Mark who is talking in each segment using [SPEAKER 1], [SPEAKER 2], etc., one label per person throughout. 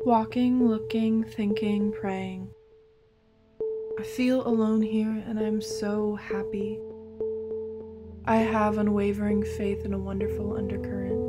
[SPEAKER 1] Walking, looking, thinking, praying. I feel alone here and I'm so happy. I have unwavering faith in a wonderful undercurrent.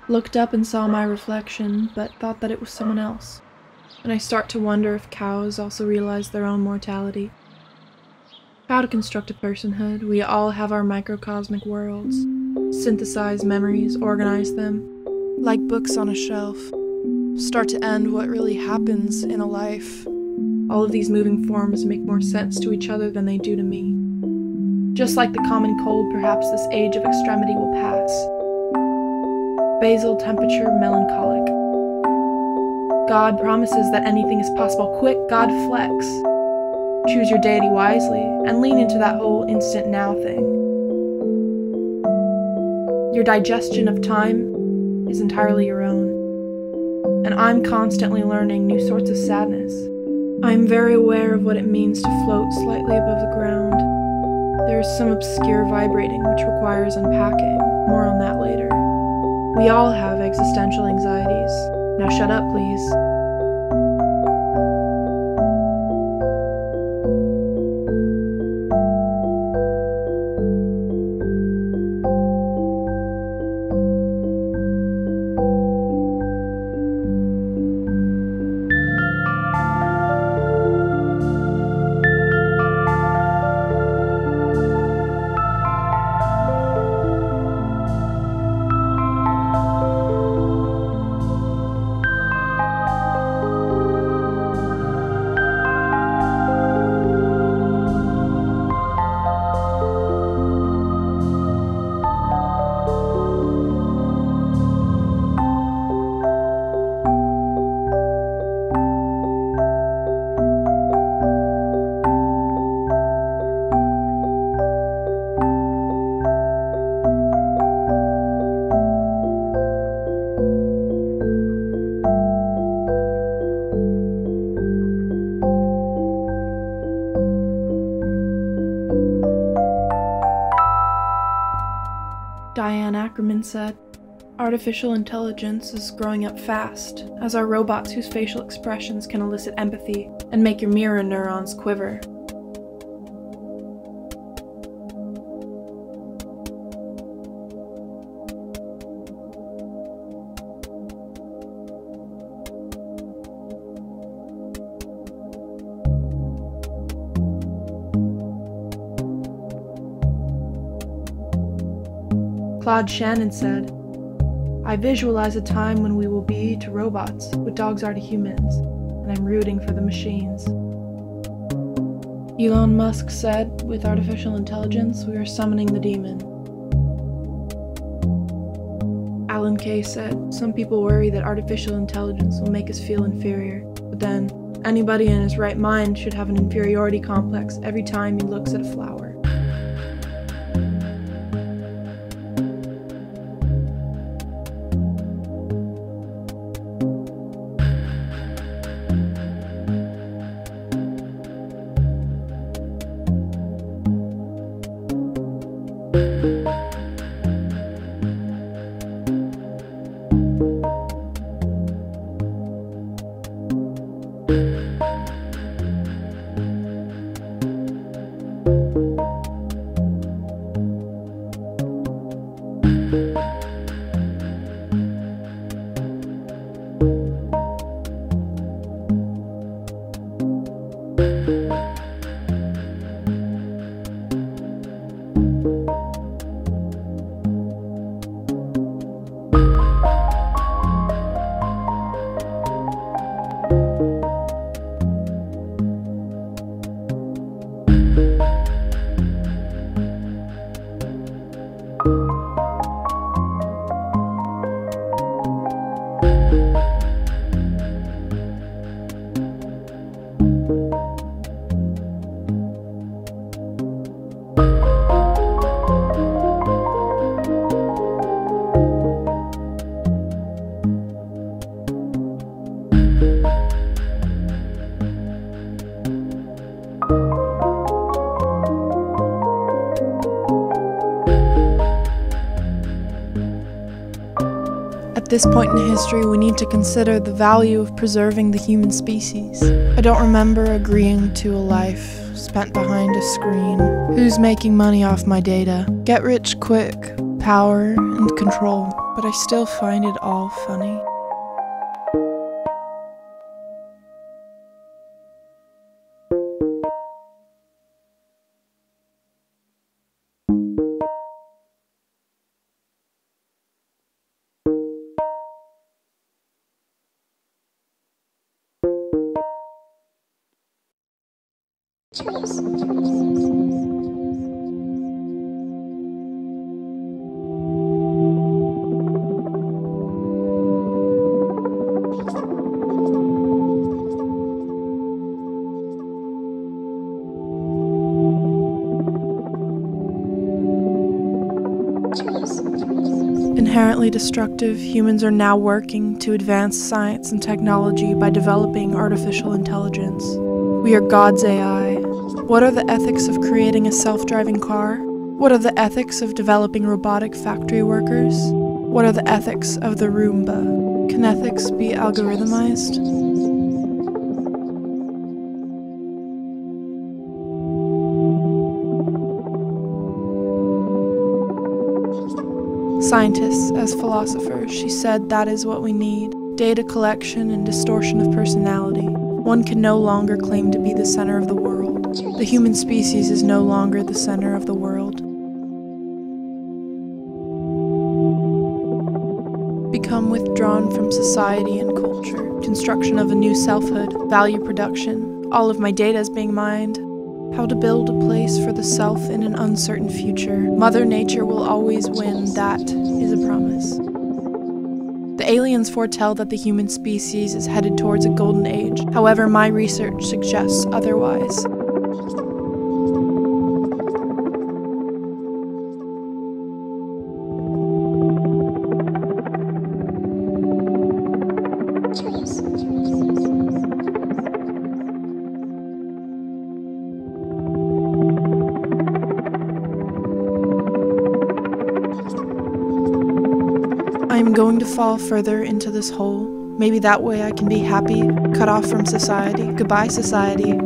[SPEAKER 1] Looked up and saw my reflection, but thought that it was someone else. And I start to wonder if cows also realize their own mortality. How to construct a personhood. We all have our microcosmic worlds. Synthesize memories, organize them. Like books on a shelf. Start to end what really happens in a life. All of these moving forms make more sense to each other than they do to me. Just like the common cold, perhaps this age of extremity will pass. Basal temperature melancholic. God promises that anything is possible. Quick, God flex. Choose your deity wisely and lean into that whole instant now thing. Your digestion of time is entirely your own. And I'm constantly learning new sorts of sadness. I'm very aware of what it means to float slightly above the ground. There is some obscure vibrating which requires unpacking. More on that later. We all have existential anxieties. Now shut up, please. Diane Ackerman said, "Artificial intelligence is growing up fast, as are robots whose facial expressions can elicit empathy and make your mirror neurons quiver." Claude Shannon said, "I visualize a time when we will be to robots what dogs are to humans, and I'm rooting for the machines." Elon Musk said, "With artificial intelligence, we are summoning the demon." Alan Kay said, "Some people worry that artificial intelligence will make us feel inferior, but then, anybody in his right mind should have an inferiority complex every time he looks at a flower." At this point in history, we need to consider the value of preserving the human species. I don't remember agreeing to a life spent behind a screen. Who's making money off my data? Get rich quick, power, and control. But I still find it all funny. Inherently destructive, humans are now working to advance science and technology by developing artificial intelligence. We are God's AI. What are the ethics of creating a self-driving car? What are the ethics of developing robotic factory workers? What are the ethics of the Roomba? Can ethics be algorithmized? Scientists, as philosophers, she said that is what we need. Data collection and distortion of personality. One can no longer claim to be the center of the world. The human species is no longer the center of the world. Become withdrawn from society and culture. Construction of a new selfhood. Value production. All of my data is being mined. How to build a place for the self in an uncertain future. Mother Nature will always win, that is a promise. The aliens foretell that the human species is headed towards a golden age. However, my research suggests otherwise. I'm going to fall further into this hole. Maybe that way I can be happy, cut off from society. Goodbye, society.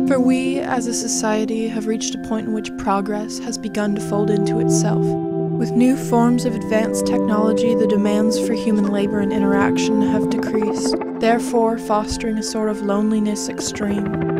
[SPEAKER 1] For we, as a society, have reached a point in which progress has begun to fold into itself. With new forms of advanced technology, the demands for human labor and interaction have decreased, therefore fostering a sort of loneliness extreme.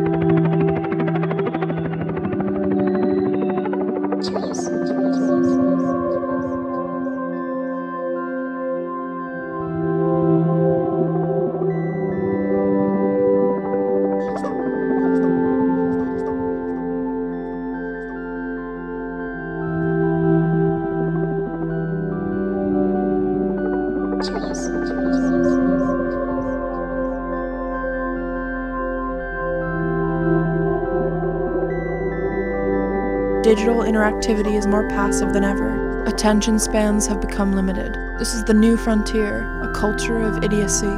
[SPEAKER 1] Digital interactivity is more passive than ever. Attention spans have become limited. This is the new frontier, a culture of idiocy.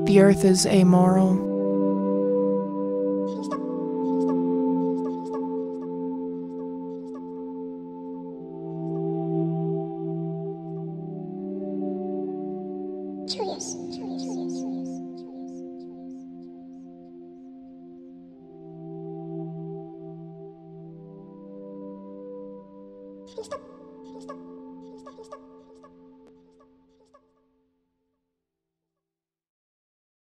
[SPEAKER 1] The earth is amoral.
[SPEAKER 2] Stop.